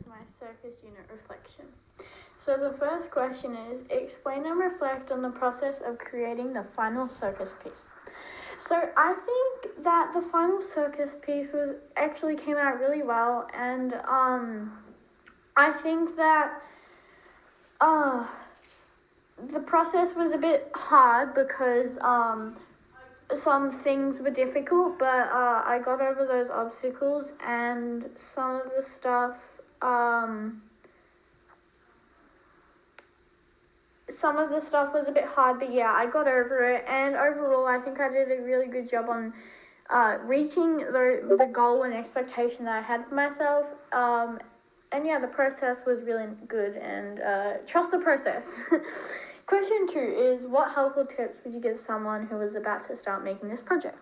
with my circus unit reflection. So the first question is, explain and reflect on the process of creating the final circus piece. So I think that the final circus piece actually came out really well, and I think that the process was a bit hard because some things were difficult, but I got over those obstacles, and some of the stuff was a bit hard, but yeah, I got over it, and overall I think I did a really good job on reaching the goal and expectation that I had for myself, and yeah, the process was really good, and trust the process. Question 2 is, what helpful tips would you give someone who was about to start making this project?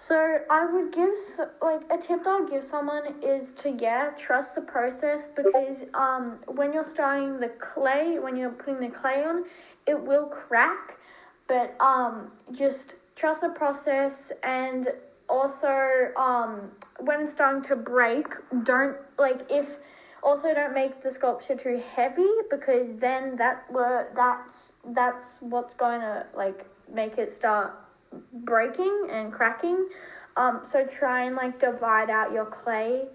So I would give, a tip that I'll give someone is to, trust the process, because when you're starting when you're putting the clay on, it will crack, but just trust the process, and also when it's starting to break, don't make the sculpture too heavy, because then that's what's going to make it start breaking and cracking. So try and divide out your clay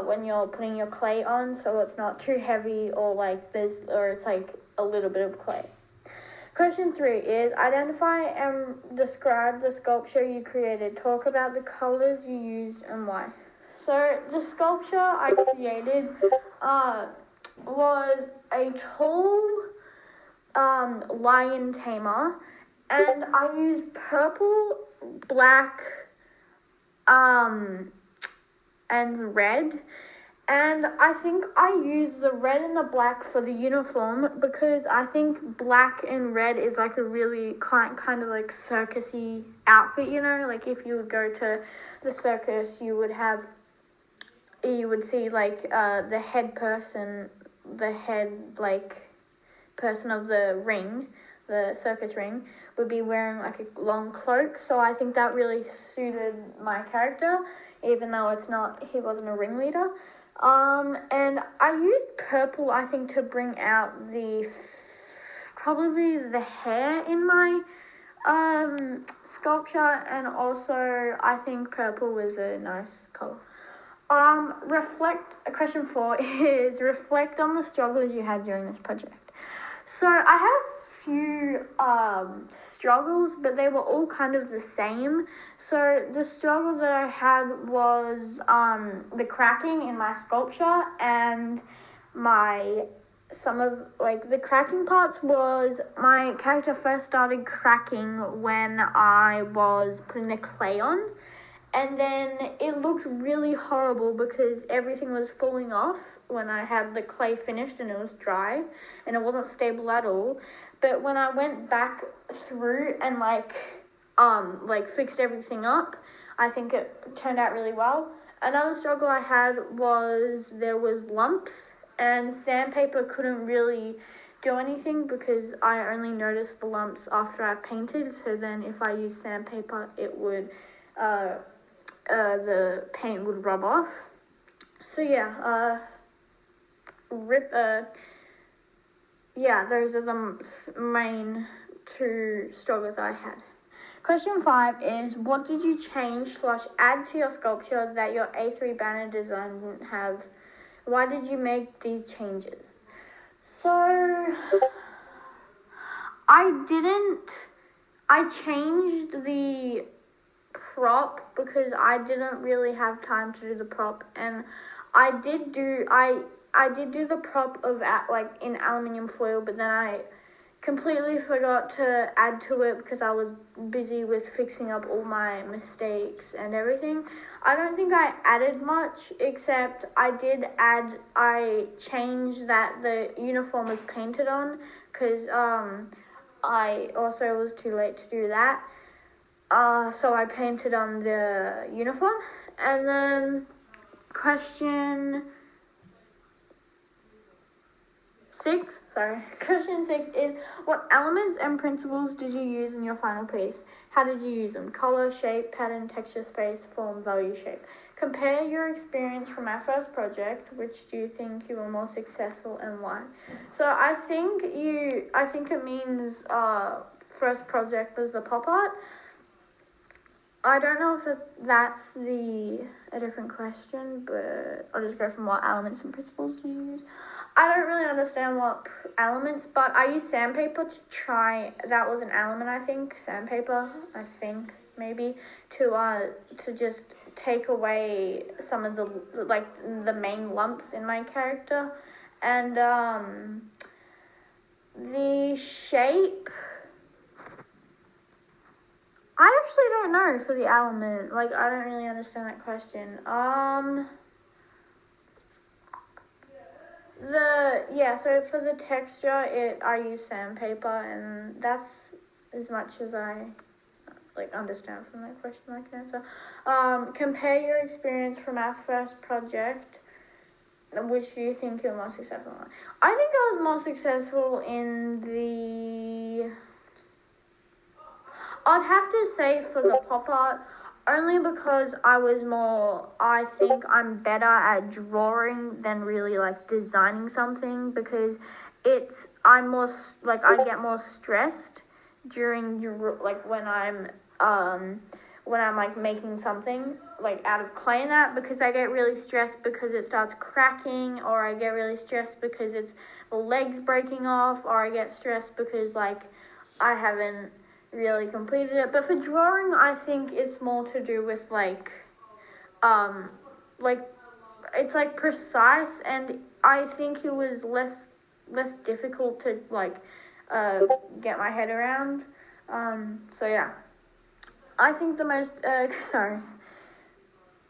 when you're putting your clay on, so it's not too heavy, or it's a little bit of clay. Question 3 is, identify and describe the sculpture you created. Talk about the colors you used and why. So the sculpture I created was a tall lion tamer, and I used purple, black, and red. And I think I used the red and the black for the uniform, because I think black and red is a really kind of circusy outfit, if you would go to the circus, you would see the head person of the ring, the circus ring, would be wearing a long cloak. So I think that really suited my character, even though he wasn't a ringleader. And I used purple, I think, to bring out probably the hair in my sculpture, and also I think purple was a nice color. Question 4 is, reflect on the struggles you had during this project. So I had a few struggles, but they were all kind of the same. So the struggle that I had was the cracking in my sculpture, and the cracking parts was my character first started cracking when I was putting the clay on, and then it looked really horrible because everything was falling off when I had the clay finished and it was dry, and it wasn't stable at all. But when I went back through and fixed everything up, I think it turned out really well. Another struggle I had was there was lumps, and sandpaper couldn't really do anything because I only noticed the lumps after I painted. So then if I used sandpaper, it would the paint would rub off. So those are the main 2 struggles I had. Question 5 is, what did you change/add to your sculpture that your A3 banner design didn't have? Why did you make these changes? So I changed the prop because I didn't really have time to do the prop, and I did do the prop in aluminium foil, but then I completely forgot to add to it because I was busy with fixing up all my mistakes and everything. I don't think I added much, except I changed that the uniform was painted on, because I also was too late to do that. So I painted on the uniform. And then question 6 is, what elements and principles did you use in your final piece? How did you use them? Color, shape, pattern, texture, space, form, value, shape. Compare your experience from our first project. Which do you think you were more successful and why? So I think it means first project was the pop art. I don't know if that's a different question, but I'll just go from what elements and principles do you use. I don't really understand what elements, but I used sandpaper to try. That was an element, I think. Sandpaper, I think maybe to just take away some of the main lumps in my character, and the shape. I actually don't know for the element. Like, I don't really understand that question. So for the texture, I use sandpaper, and that's as much as I understand from that question I can answer. Compare your experience from our first project. Which do you think you're most successful in? I think I was most successful in the... I'd have to say for the pop art, only because I think I'm better at drawing than really designing something, because I get more stressed during when I'm making something out of clay and that, because I get really stressed because it starts cracking, or I get really stressed because the legs breaking off, or I get stressed because I haven't really completed it. But for drawing, I think it's more to do with it's precise, and I think it was less difficult to get my head around. So yeah, I think the most sorry.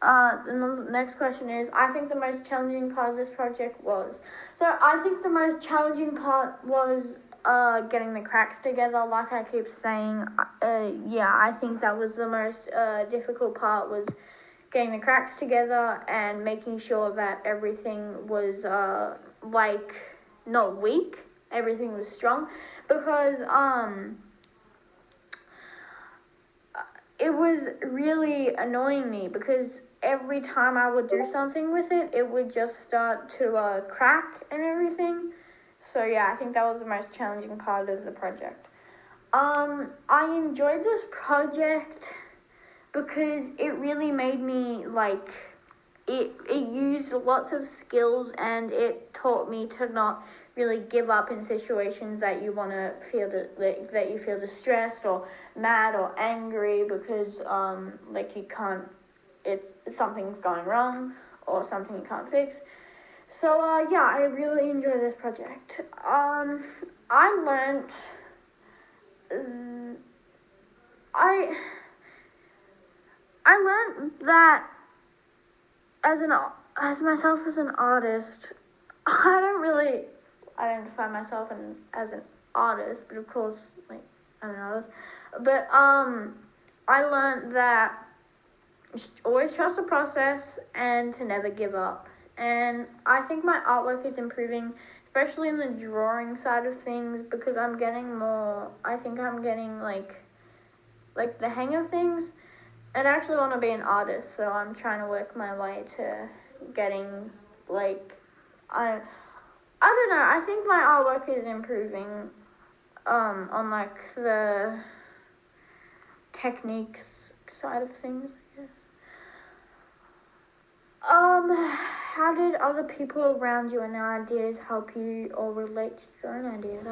And the next question is, I think the most challenging part of this project was. So I think the most challenging part was getting the cracks together. Like I keep saying, I think that was the most difficult part, was getting the cracks together and making sure that everything was not weak, everything was strong, because it was really annoying me, because every time I would do something with it, it would just start to crack and everything. So yeah, I think that was the most challenging part of the project. I enjoyed this project because it really made me it used lots of skills, and it taught me to not really give up in situations that you want to feel that you feel distressed or mad or angry, because you can't, if something's going wrong or something you can't fix. So I really enjoy this project. I learned that as myself as an artist, I don't really identify myself as an artist, but of course, I'm an artist. But I learned that always trust the process and to never give up. And I think my artwork is improving, especially in the drawing side of things, because I'm getting more. I think I'm getting the hang of things. And I actually want to be an artist, so I'm trying to work my way to getting I don't know. I think my artwork is improving on the techniques side of things, I guess. How did other people around you and their ideas help you or relate to your own ideas?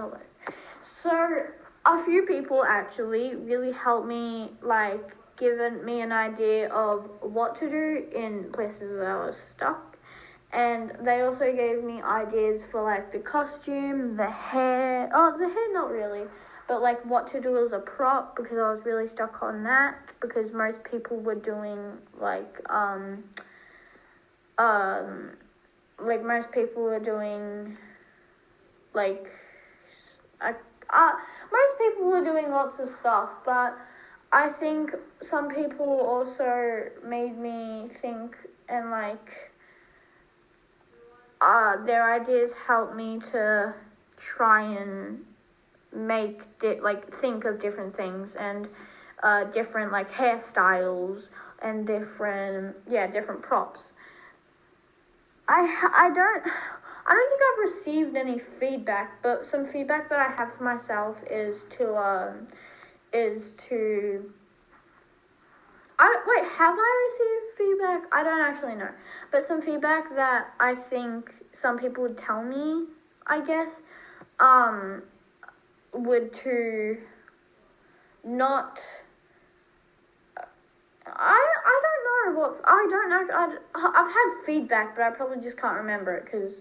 So a few people actually really helped me, given me an idea of what to do in places that I was stuck. And they also gave me ideas for the costume, the hair. Oh, the hair not really, but what to do as a prop, because I was really stuck on that, because most people were doing most people were doing most people were doing lots of stuff, but I think some people also made me think, and their ideas helped me to try and think of different things, and different hairstyles, and different props. I don't think I've received any feedback, but some feedback that I have for myself is to have I received feedback? I don't actually know. But some feedback that I think some people would tell me, I guess, would to not. I don't know what I don't know. I've had feedback, but I probably just can't remember it because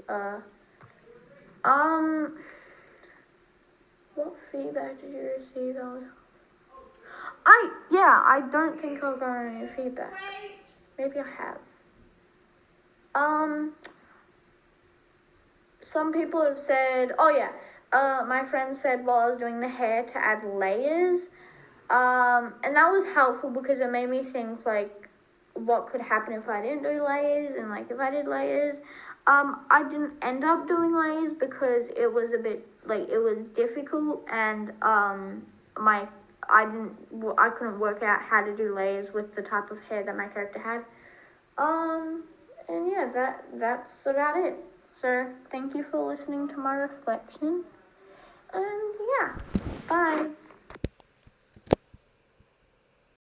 what feedback did you receive? I don't think I've gotten any feedback. Maybe I have. Some people have said, oh yeah, my friend said while I was doing the hair to add layers, and that was helpful because it made me think like what could happen if I didn't do layers, and like if I did layers. I didn't end up doing layers because it was a bit like it was difficult, and I couldn't work out how to do layers with the type of hair that my character had. And yeah, that's about it. So thank you for listening to my reflection, and yeah, bye.